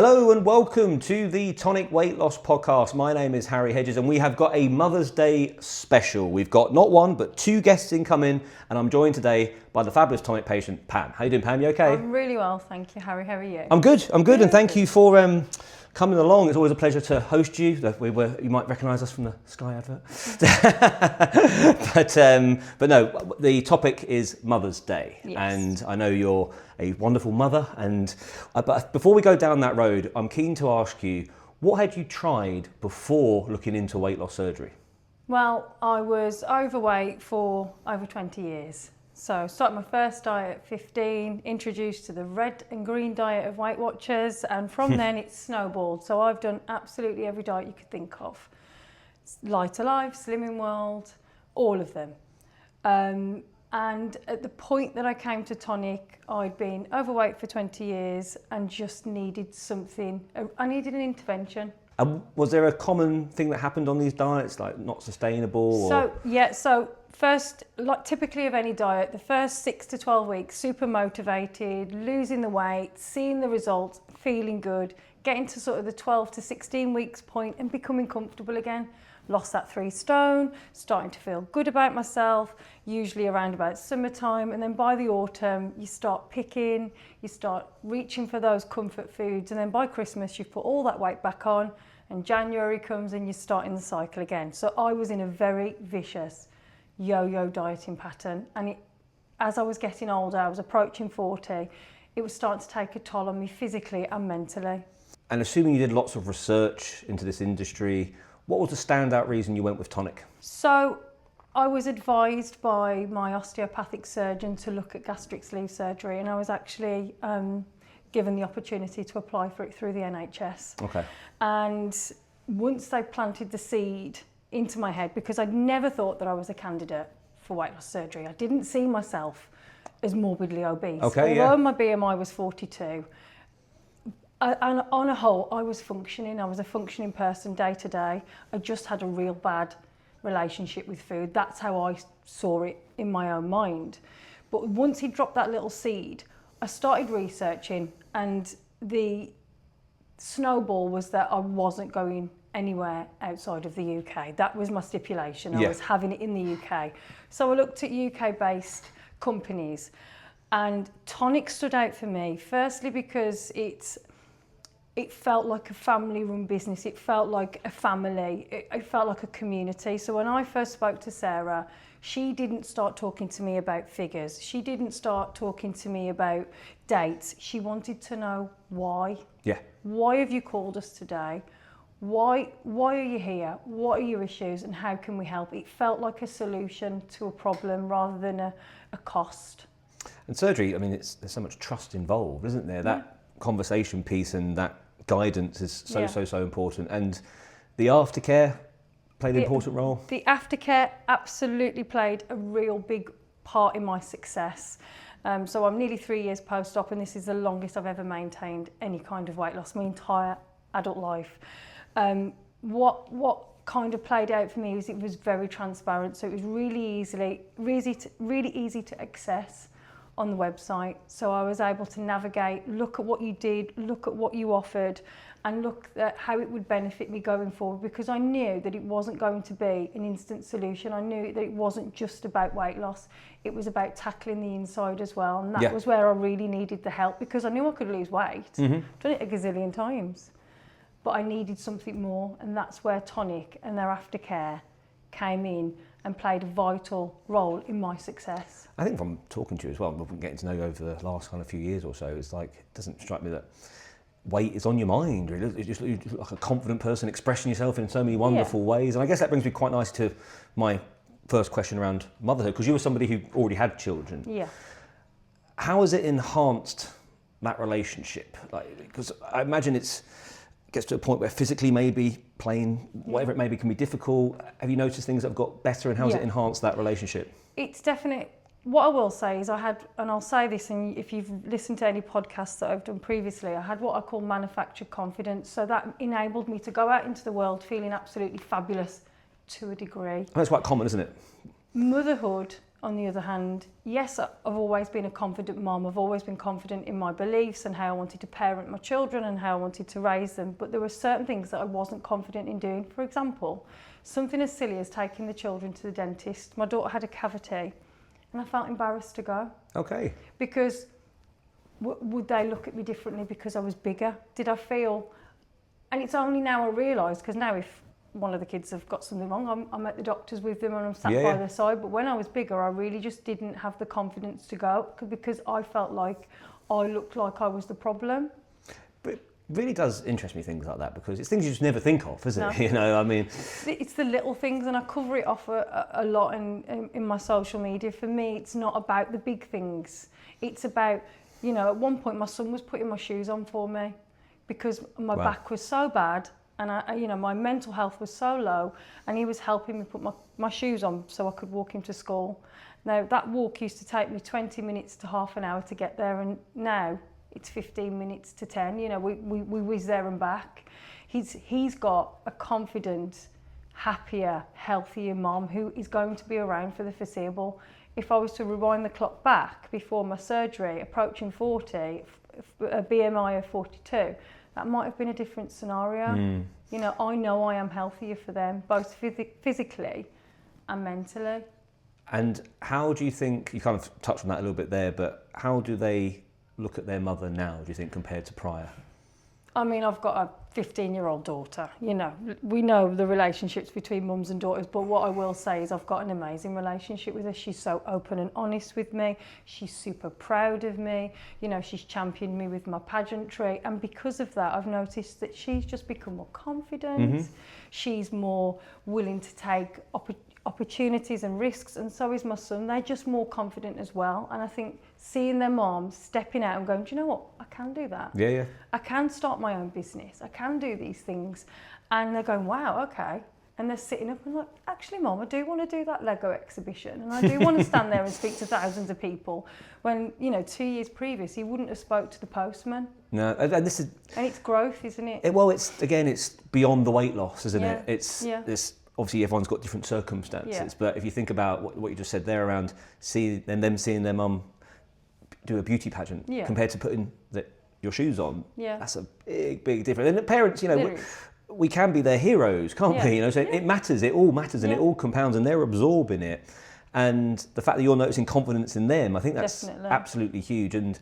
Hello and welcome to the Tonic Weight Loss Podcast. My name is Harry Hedges and we have got a Mother's Day special. We've got not one but two guests incoming and I'm joined today by the fabulous Tonic patient, Pam. How you doing, Pam? You okay? I'm really well, thank you, Harry. How are you? I'm good and thank you for coming along. It's always a pleasure to host you. You might recognise us from the Sky advert. but no, the topic is Mother's Day. Yes. And I know you're a wonderful mother. But before we go down that road, I'm keen to ask you, what had you tried before looking into weight loss surgery? Well, I was overweight for over 20 years. So I started my first diet at 15, introduced to the red and green diet of Weight Watchers, and from then it's snowballed. So I've done absolutely every diet you could think of. Lighter Life, Slimming World, all of them. And at the point that I came to Tonic, I'd been overweight for 20 years and just needed something. I needed an intervention. Was there a common thing that happened on these diets, like not sustainable? So first, like typically of any diet, the first 6 to 12 weeks, super motivated, losing the weight, seeing the results, feeling good, getting to sort of the 12 to 16 weeks point and becoming comfortable again. Lost that 3 stone, starting to feel good about myself, usually around about summertime. And then by the autumn, you start picking, you start reaching for those comfort foods. And then by Christmas, you've put all that weight back on and January comes and you're starting the cycle again. So I was in a very vicious yo-yo dieting pattern. And as I was getting older, I was approaching 40, it was starting to take a toll on me physically and mentally. And assuming you did lots of research into this industry, what was the standout reason you went with Tonic? So I was advised by my osteopathic surgeon to look at gastric sleeve surgery, and I was actually given the opportunity to apply for it through the NHS. Okay. And once they planted the seed into my head, because I'd never thought that I was a candidate for weight loss surgery. I didn't see myself as morbidly obese. Okay, although my BMI was 42. And on a whole, I was functioning. I was a functioning person day to day. I just had a real bad relationship with food. That's how I saw it in my own mind. But once he dropped that little seed, I started researching, and the snowball was that I wasn't going anywhere outside of the UK. That was my stipulation. I was having it in the UK. So I looked at UK-based companies, and Tonic stood out for me. Firstly, because it felt like a family-run business. It felt like a family. It felt like a community. So when I first spoke to Sarah, she didn't start talking to me about figures. She didn't start talking to me about dates. She wanted to know why. Yeah. Why have you called us today? Why are you here? What are your issues and how can we help? It felt like a solution to a problem rather than a cost. And surgery, I mean, there's so much trust involved, isn't there? That conversation piece and that guidance is so important. And the aftercare played an important role? The aftercare absolutely played a real big part in my success. So I'm nearly 3 years post-op, and this is the longest I've ever maintained any kind of weight loss, my entire adult life. What kind of played out for me was it was very transparent, so it was really easy to access on the website. So I was able to navigate, look at what you did, look at what you offered, and look at how it would benefit me going forward, because I knew that it wasn't going to be an instant solution. I knew that it wasn't just about weight loss, it was about tackling the inside as well, and that was where I really needed the help, because I knew I could lose weight. Done it a gazillion times, but I needed something more, and that's where Tonic and their aftercare came in and played a vital role in my success. I think from talking to you as well, and getting to know you over the last kind of few years or so, it's like, it doesn't strike me that weight is on your mind, really. It's just like a confident person expressing yourself in so many wonderful ways. And I guess that brings me quite nice to my first question around motherhood, because you were somebody who already had children. Yeah. How has it enhanced that relationship? Like, because I imagine it gets to a point where physically maybe playing, whatever it may be, can be difficult. Have you noticed things that have got better, and how has it enhanced that relationship? It's definite. What I will say is and I'll say this, and if you've listened to any podcasts that I've done previously, I had what I call manufactured confidence. So that enabled me to go out into the world feeling absolutely fabulous to a degree. And that's quite common, isn't it? Motherhood on the other hand, yes, I've always been a confident mom. I've always been confident in my beliefs and how I wanted to parent my children and how I wanted to raise them. But there were certain things that I wasn't confident in doing. For example, something as silly as taking the children to the dentist. My daughter had a cavity and I felt embarrassed to go. Okay. Because would they look at me differently because I was bigger? Did I feel... And it's only now I realise, because now if one of the kids have got something wrong, I'm at the doctors with them and I'm sat by their side. But when I was bigger, I really just didn't have the confidence to go because I felt like I looked like I was the problem. But it really does interest me, things like that, because it's things you just never think of, isn't it? No. You know, I mean... It's the little things, and I cover it off a lot in my social media. For me, it's not about the big things. It's about, you know, at one point my son was putting my shoes on for me because my back was so bad. And you know, my mental health was so low, and he was helping me put my shoes on so I could walk him to school. Now, that walk used to take me 20 minutes to half an hour to get there, and now it's 15 minutes to 10. You know, we whiz there and back. He's got a confident, happier, healthier mom who is going to be around for the foreseeable. If I was to rewind the clock back before my surgery, approaching 40, a BMI of 42, that might have been a different scenario. You know I am healthier for them, both physically and mentally. And how do you think, you kind of touched on that a little bit there, but how do they look at their mother now, do you think, compared to prior? I mean, I've got a 15-year-old daughter. You know, we know the relationships between mums and daughters, but what I will say is I've got an amazing relationship with her. She's so open and honest with me. She's super proud of me. You know, she's championed me with my pageantry. And because of that, I've noticed that she's just become more confident. She's more willing to take opportunities and risks, and so is my son. They're just more confident as well. And I think seeing their moms stepping out and going, do you know what, I can do that. Yeah. I can start my own business. I can do these things. And they're going, wow, okay. And they're sitting up and like, actually, Mom, I do want to do that Lego exhibition, and I do want to stand there and speak to thousands of people. When, you know, 2 years previous, he wouldn't have spoke to the postman. No, and this is... And it's growth, isn't it? Well, it's beyond the weight loss, isn't it? It's this... Obviously, everyone's got different circumstances, but if you think about what you just said there around seeing their mum do a beauty pageant compared to putting your shoes on, that's a big difference. And the parents, you know, we can be their heroes, can't we? You know, so it matters. It all matters, and it all compounds, and they're absorbing it. And the fact that you're noticing confidence in them, I think that's absolutely huge. And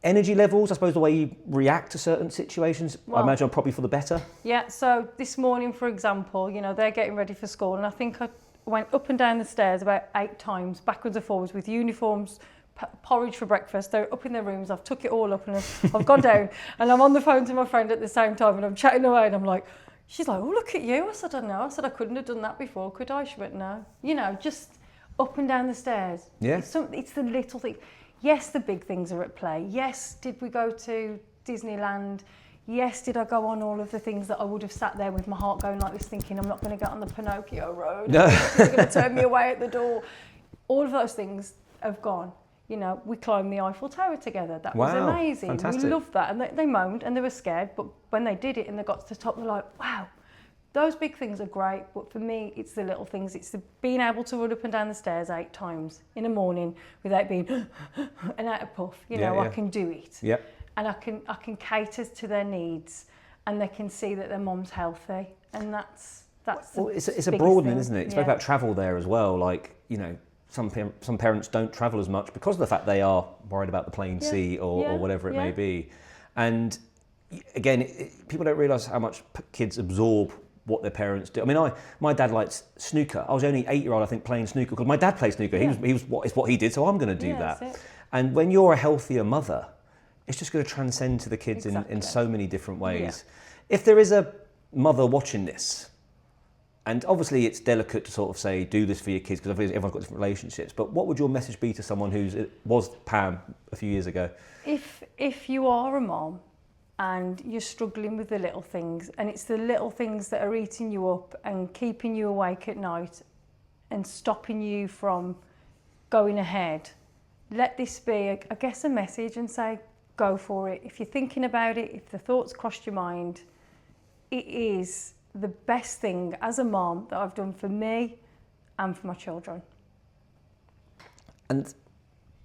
energy levels, I suppose the way you react to certain situations, I imagine are probably for the better. Yeah, so this morning, for example, you know, they're getting ready for school, and I think I went up and down the stairs about 8 times, backwards and forwards, with uniforms, porridge for breakfast. They're up in their rooms. I've took it all up, and I've gone down, and I'm on the phone to my friend at the same time, and I'm chatting away, and I'm like, she's like, oh, look at you. I said, I know. I said, I couldn't have done that before, could I? She went, no. You know, just up and down the stairs. Yeah. It's the little thing. Yes, the big things are at play. Yes, did we go to Disneyland? Yes, did I go on all of the things that I would have sat there with my heart going like this, thinking I'm not going to get on the Pinocchio road. No. They're going to turn me away at the door. All of those things have gone. You know, we climbed the Eiffel Tower together. That was amazing. Fantastic. We loved that. And they moaned and they were scared. But when they did it and they got to the top, they're like, wow, those big things are great. But for me, it's the little things. It's the being able to run up and down the stairs 8 times in the morning without being and out of puff. You know, I can do it. Yeah. And I can cater to their needs, and they can see that their mum's healthy. And that's well, it's a broadening, thing, isn't it? You spoke about travel there as well. Like, you know, some parents don't travel as much because of the fact they are worried about the plain sea or whatever it may be. And again, people don't realise how much kids absorb what their parents do. I mean, my dad likes snooker. I was only 8-year-old, I think, playing snooker because my dad played snooker. It's what he did, so I'm going to do that. And when you're a healthier mother, it's just going to transcend to the kids in so many different ways. If there is a mother watching this, and obviously it's delicate to sort of say, do this for your kids, because everyone's got different relationships, but what would your message be to someone was Pam a few years ago? If you are a mom and you're struggling with the little things, and it's the little things that are eating you up and keeping you awake at night and stopping you from going ahead, let this be, I guess, a message, and say, go for it. If you're thinking about it, if the thoughts crossed your mind, it is the best thing as a mom that I've done for me and for my children. And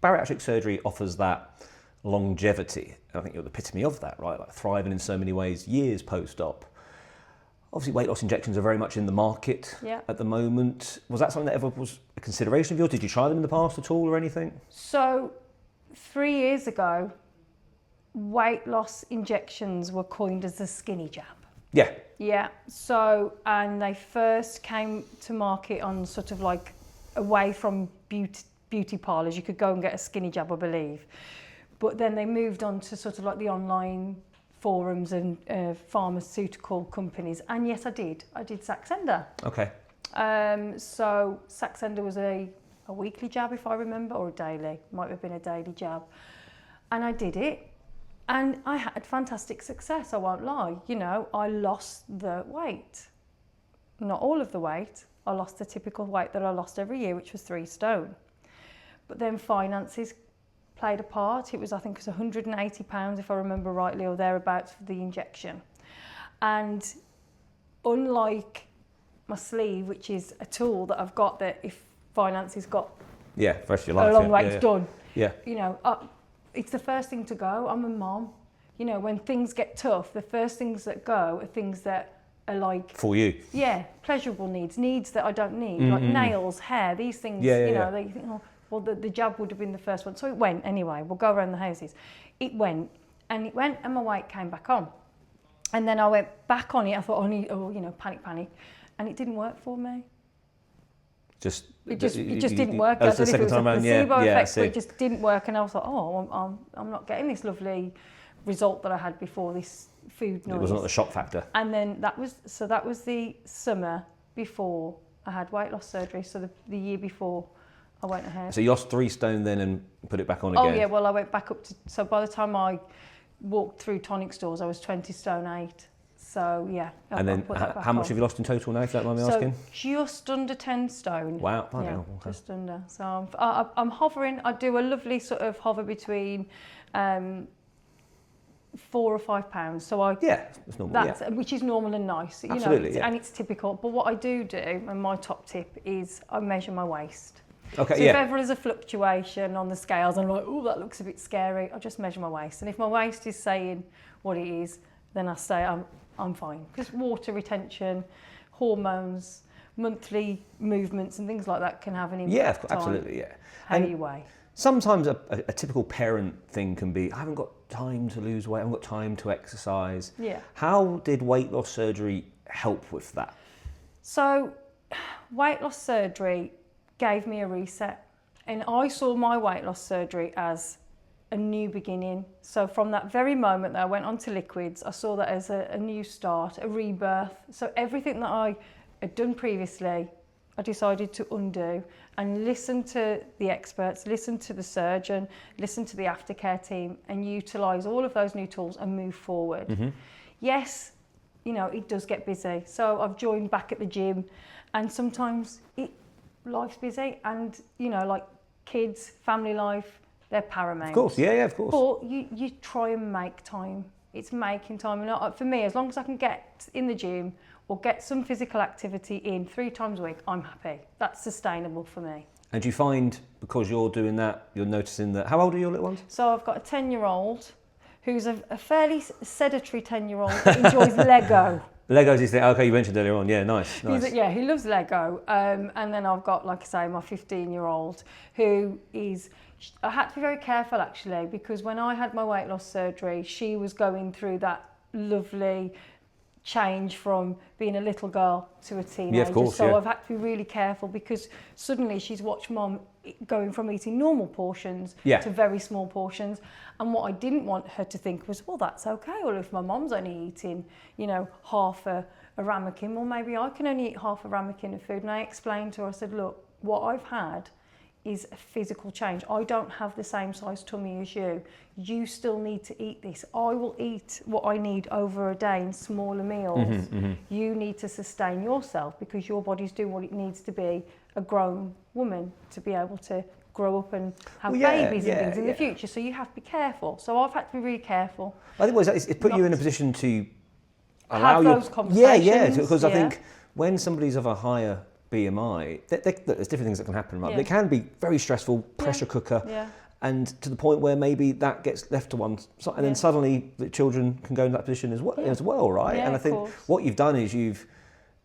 bariatric surgery offers that longevity. And I think you're the epitome of that, right? Like thriving in so many ways, years post-op. Obviously, weight loss injections are very much in the market at the moment. Was that something that ever was a consideration of yours? Did you try them in the past at all or anything? So 3 years ago, weight loss injections were coined as the skinny jab. Yeah. Yeah. So, and they first came to market on sort of like away from beauty parlours. You could go and get a skinny jab, I believe. But then they moved on to sort of like the online forums and pharmaceutical companies. And yes, I did Saxenda. Okay. So Saxenda was a weekly jab, if I remember, or a daily. Might have been a daily jab. And I did it. And I had fantastic success, I won't lie. You know, I lost the weight. Not all of the weight. I lost the typical weight that I lost every year, which was 3 stone. But then finances played a part. I think it was £180, if I remember rightly, or thereabouts for the injection. And unlike my sleeve, which is a tool that I've got that if finances got for your life, a long way, it's done. Yeah. You know, it's the first thing to go. I'm a mom. You know, when things get tough, the first things that go are things that are like... For you. Yeah, pleasurable needs that I don't need, like nails, hair, these things, you know, they think, oh, well, the jab would have been the first one. So it went anyway. We'll go around the houses. It went, and my weight came back on. And then I went back on it. I thought, panic. And it didn't work for me. It just didn't work. That was the second time around, placebo effect, but it just didn't work. And I was like, I'm not getting this lovely result that I had before, this food noise. It wasn't the shock factor. And then that was the summer before I had weight loss surgery. So the year before I went ahead. So you lost 3 stone then and put it back on again? Oh yeah, well I went back up to, so by the time I walked through Tonic stores, I was 20 stone 8. So yeah. And then how much have you lost in total now, if you don't mind me asking? Just under 10 stone. Wow. Yeah, Okay. just under. So I'm hovering. I do a lovely sort of hover between 4 or 5 pounds. So it's normal. Which is normal and nice. Absolutely, and it's typical. But what I do, and my top tip is I measure my waist. Okay. So if ever there's a fluctuation on the scales, I'm like, oh, that looks a bit scary. I just measure my waist, and if my waist is saying what it is, then I say I'm fine, because water retention, hormones, monthly movements and things like that can have an impact absolutely, on how you weigh. Sometimes a typical parent thing can be, I haven't got time to lose weight, I haven't got time to exercise. Yeah. How did weight loss surgery help with that? So weight loss surgery gave me a reset, and I saw my weight loss surgery as a new beginning. So from that very moment that I went onto liquids, I saw that as a new start, a rebirth. So everything that I had done previously, I decided to undo and listen to the experts, listen to the surgeon, listen to the aftercare team, and utilise all of those new tools and move forward. Mm-hmm. Yes, it does get busy. So I've joined back at the gym, and sometimes life's busy, and like kids, family life, they're paramount. Of course, yeah, of course. But you try and make time. It's making time. And for me, as long as I can get in the gym or get some physical activity in 3 times a week, I'm happy. That's sustainable for me. And do you find, because you're doing that, you're noticing that, how old are your little ones? So I've got a 10-year-old who's a fairly sedentary 10-year-old that enjoys Lego. Legos is the, okay, you mentioned earlier on, yeah, nice. He loves Lego. And then I've got, like I say, my 15-year-old who is... I had to be very careful actually, because when I had my weight loss surgery, she was going through that lovely change from being a little girl to a teenager. Yeah, of course, so I've had to be really careful, because suddenly she's watched mum going from eating normal portions to very small portions. And what I didn't want her to think was, well, that's okay. Well, if my mum's only eating, half a ramekin, well, maybe I can only eat half a ramekin of food. And I explained to her, I said, look, what I've had is a physical change. I don't have the same size tummy as you. You still need to eat this. I will eat what I need over a day in smaller meals. You need to sustain yourself, because your body's doing what it needs to be a grown woman to be able to grow up and have babies and things in the future. So you have to be careful. So I've had to be really careful. I think it's put you in a position to allow those conversations. Because I think when somebody's of a higher BMI, there's different things that can happen, right? But it can be very stressful, pressure cooker, and to the point where maybe that gets left to one side, and then suddenly the children can go in that position as well, right? And I think what you've done is you've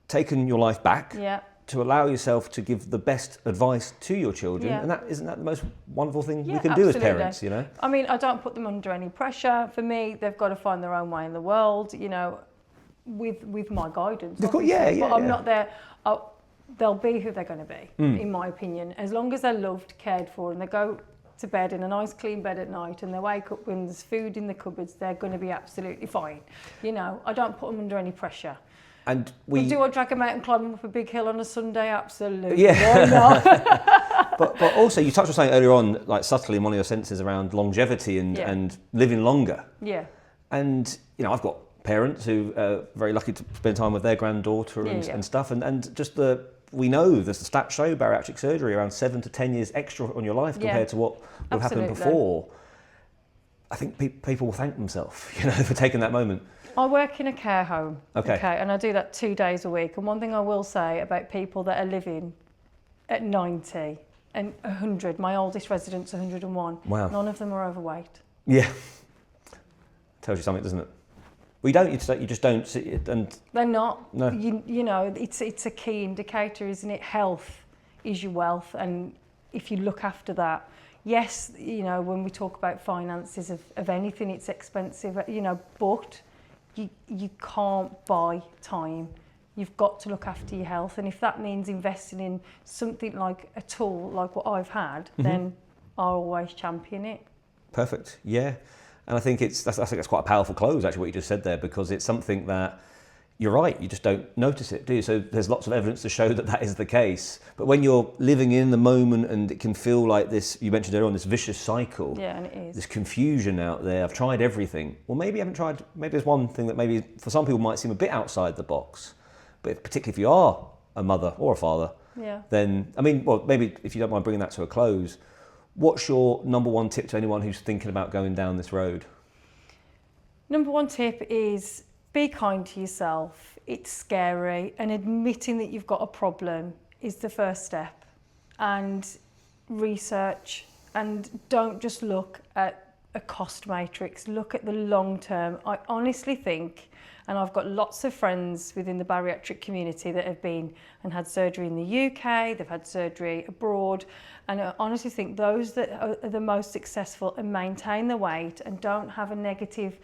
taken your life back to allow yourself to give the best advice to your children, and isn't that the most wonderful thing we can do as parents, you know? I mean, I don't put them under any pressure. For me, they've got to find their own way in the world, you know, with my guidance. But I'm not there. They'll be who they're going to be, in my opinion. As long as they're loved, cared for, and they go to bed in a nice clean bed at night and they wake up when there's food in the cupboards, they're going to be absolutely fine. You know, I don't put them under any pressure. And do I drag them out and climb them up a big hill on a Sunday? Absolutely. Yeah. Why not? but also, you touched on something earlier on, like subtly in one of your sentences around longevity and living longer. Yeah. And, you know, I've got parents who are very lucky to spend time with their granddaughter and stuff. And just we know the stats show bariatric surgery around 7 to 10 years extra on your life compared to what would happen before. I think people will thank themselves, you know, for taking that moment. I work in a care home, okay, and I do that 2 days a week. And one thing I will say about people that are living at 90 and 100, my oldest resident's 101, none of them are overweight. Yeah. Tells you something, doesn't it? We don't. You just don't see it, and they're not. No. You know, it's a key indicator, isn't it? Health is your wealth, and if you look after that, yes, you know, when we talk about finances of anything, it's expensive, you know, but you can't buy time. You've got to look after your health, and if that means investing in something like a tool like what I've had, then I'll always champion it. Perfect. Yeah. And I think I think that's quite a powerful close, actually, what you just said there, because it's something that, you're right, you just don't notice it, do you? So there's lots of evidence to show that is the case. But when you're living in the moment and it can feel like this, you mentioned earlier on, this vicious cycle. Yeah, and it is. This confusion out there, I've tried everything. Well, maybe you haven't tried, maybe there's one thing that maybe for some people might seem a bit outside the box. But particularly if you are a mother or a father, then, I mean, well, maybe if you don't mind bringing that to a close, what's your number one tip to anyone who's thinking about going down this road? Number one tip is be kind to yourself. It's scary, and admitting that you've got a problem is the first step. And research, and don't just look at a cost matrix, look at the long term. I honestly think, and I've got lots of friends within the bariatric community that have been and had surgery in the UK, they've had surgery abroad, and I honestly think those that are the most successful and maintain their weight and don't have a negative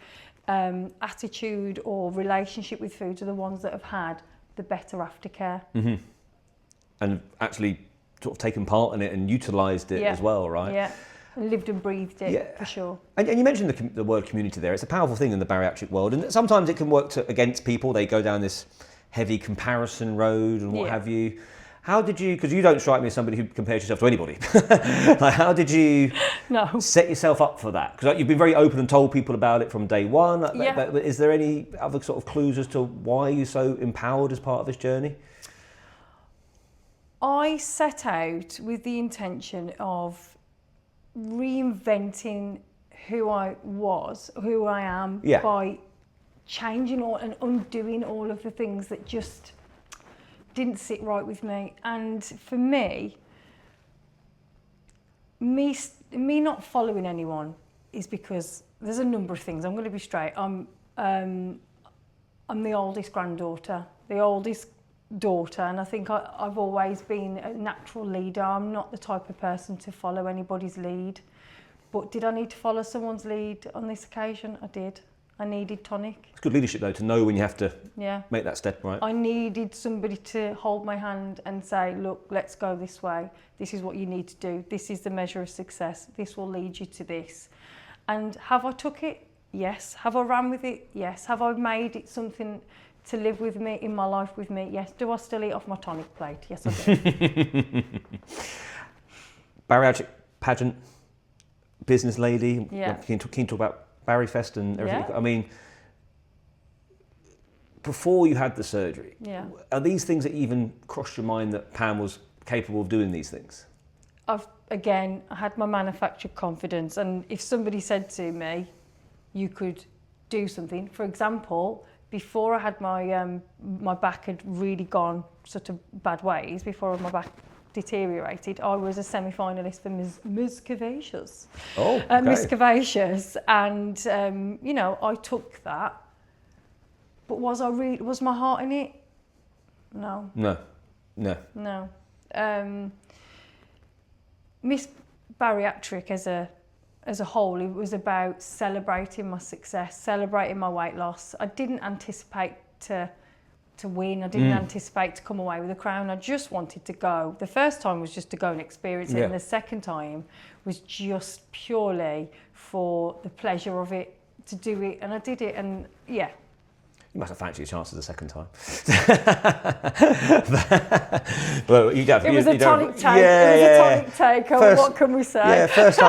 attitude or relationship with food are the ones that have had the better aftercare. And actually sort of taken part in it and utilised it as well, right? Yeah. Lived and breathed it, for sure. And you mentioned the word community there. It's a powerful thing in the bariatric world, and sometimes it can work against people. They go down this heavy comparison road and what have you. How did you, because you don't strike me as somebody who compares yourself to anybody, like how did you set yourself up for that? Because you've been very open and told people about it from day one. But is there any other sort of clues as to why you're so empowered as part of this journey? I set out with the intention of reinventing who I was, who I am, by changing and undoing all of the things that just didn't sit right with me. And for me not following anyone is because there's a number of things. I'm going to be straight. I'm the oldest granddaughter, the oldest daughter, and I think I've always been a natural leader. I'm not the type of person to follow anybody's lead. But did I need to follow someone's lead on this occasion? I did. I needed Tonic. It's good leadership though, to know when you have to make that step, right? I needed somebody to hold my hand and say, look, let's go this way. This is what you need to do. This is the measure of success. This will lead you to this. And have I took it? Yes. Have I ran with it? Yes. Have I made it something to live with me, in my life with me? Yes. Do I still eat off my Tonic plate? Yes, I do. Bariatric pageant, business lady. Can you talk about Barryfest and everything? I mean, before you had the surgery, are these things that even crossed your mind that Pam was capable of doing these things? I had my manufactured confidence, and if somebody said to me, you could do something, for example, before I had my back had really gone sort of bad ways, before my back deteriorated, I was a semi-finalist for Miss Curvaceous. Oh, okay. Miss Curvaceous, and you know, I took that. But was my heart in it? No. No. Miss Bariatric as a whole, it was about celebrating my success, celebrating my weight loss. I didn't anticipate to win. I didn't anticipate to come away with a crown. I just wanted to go. The first time was just to go and experience it, and the second time was just purely for the pleasure of it, to do it, and I did it, and yeah. You must have fancied your chances the second time. Well, It was a tonic take. What can we say? Yeah, first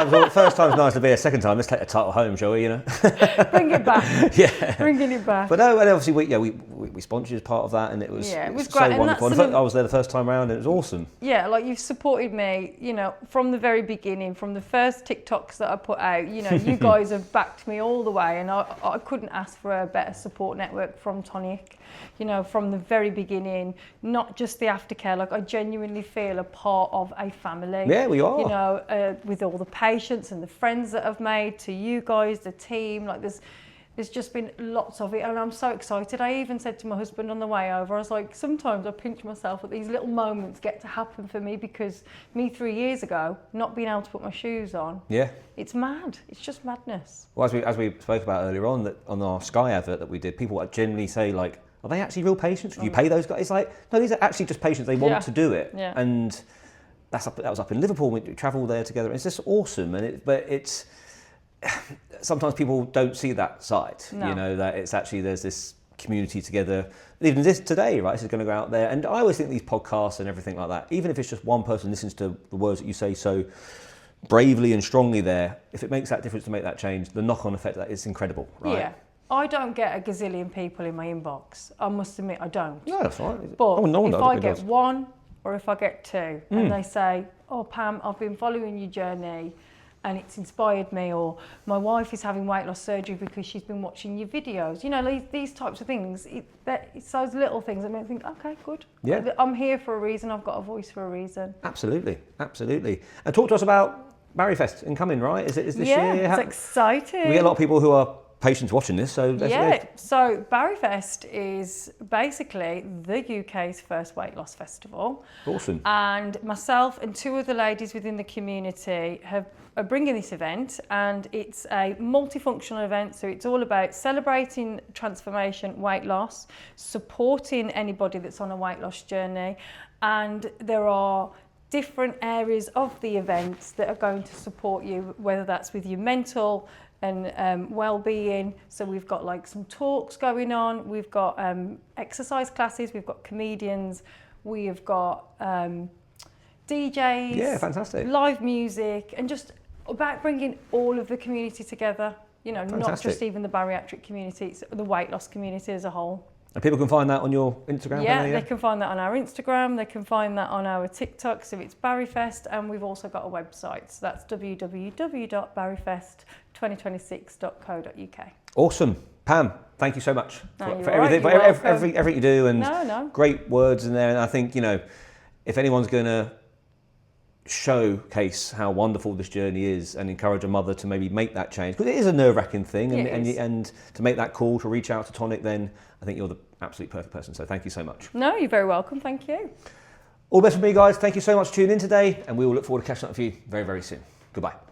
time's nice to be a second time. Let's take the title home, shall we? You know, bring it back. Yeah, bringing it back. But no, and obviously we sponsored you as part of that, and it was great. so wonderful. And I was there the first time round, and it was awesome. Yeah, like you've supported me, you know, from the very beginning, from the first TikToks that I put out. You know, you guys have backed me all the way, and I couldn't ask for a better support network from Tonic, you know, from the very beginning, not just the aftercare. Like, I genuinely feel a part of a family. Yeah, we are. You know, with all the patients and the friends that I've made, to you guys, the team, like there's just been lots of it, and I'm so excited. I even said to my husband on the way over, I was like, sometimes I pinch myself that these little moments get to happen for me, because me 3 years ago, not being able to put my shoes on, it's mad. It's just madness. Well, as we spoke about earlier on, that on our Sky advert that we did, people generally say, like, are they actually real patients? Do you pay those guys? It's like, no, these are actually just patients. They want to do it. Yeah. And that was up in Liverpool. We travelled there together. It's just awesome. But it's sometimes people don't see that side. No. You know, that it's actually, there's this community together. Even this today, right? This is going to go out there. And I always think these podcasts and everything like that, even if it's just one person listens to the words that you say so bravely and strongly there, if it makes that difference to make that change, the knock-on effect of that is incredible, right? Yeah. I don't get a gazillion people in my inbox. I must admit, I don't. No, that's right. But no if I get one, or if I get two, and they say, oh, Pam, I've been following your journey and it's inspired me, or my wife is having weight loss surgery because she's been watching your videos. You know, these types of things, it's those little things that make me think, okay, good. Yeah. I'm here for a reason. I've got a voice for a reason. Absolutely. And talk to us about Barryfest incoming, right? Is this year? Yeah, it's exciting. We get a lot of people who are patients watching this, so so Barryfest is basically the UK's first weight loss festival. Awesome. And myself and two other ladies within the community are bringing this event, and it's a multifunctional event, so it's all about celebrating transformation, weight loss, supporting anybody that's on a weight loss journey, and there are different areas of the events that are going to support you, whether that's with your mental and well-being. So we've got like some talks going on, we've got exercise classes, we've got comedians, we've got DJs, yeah, fantastic, live music, and just about bringing all of the community together, you know, fantastic. Not just even the bariatric community, it's the weight loss community as a whole. And people can find that on your Instagram? Yeah, they can find that on our Instagram, they can find that on our TikTok, so it's Barryfest, and we've also got a website, so that's www.barryfest2026.co.uk. Awesome. Pam, thank you so much for everything, everything you do, and no. great words in there. And I think, you know, if anyone's going to showcase how wonderful this journey is and encourage a mother to maybe make that change, because it is a nerve-wracking thing, and to make that call to reach out to Tonic, then I think you're the absolute perfect person. So thank you so much. No, you're very welcome. Thank you. All the best for me, guys. Thank you so much for tuning in today, and we will look forward to catching up with you very, very soon. Goodbye.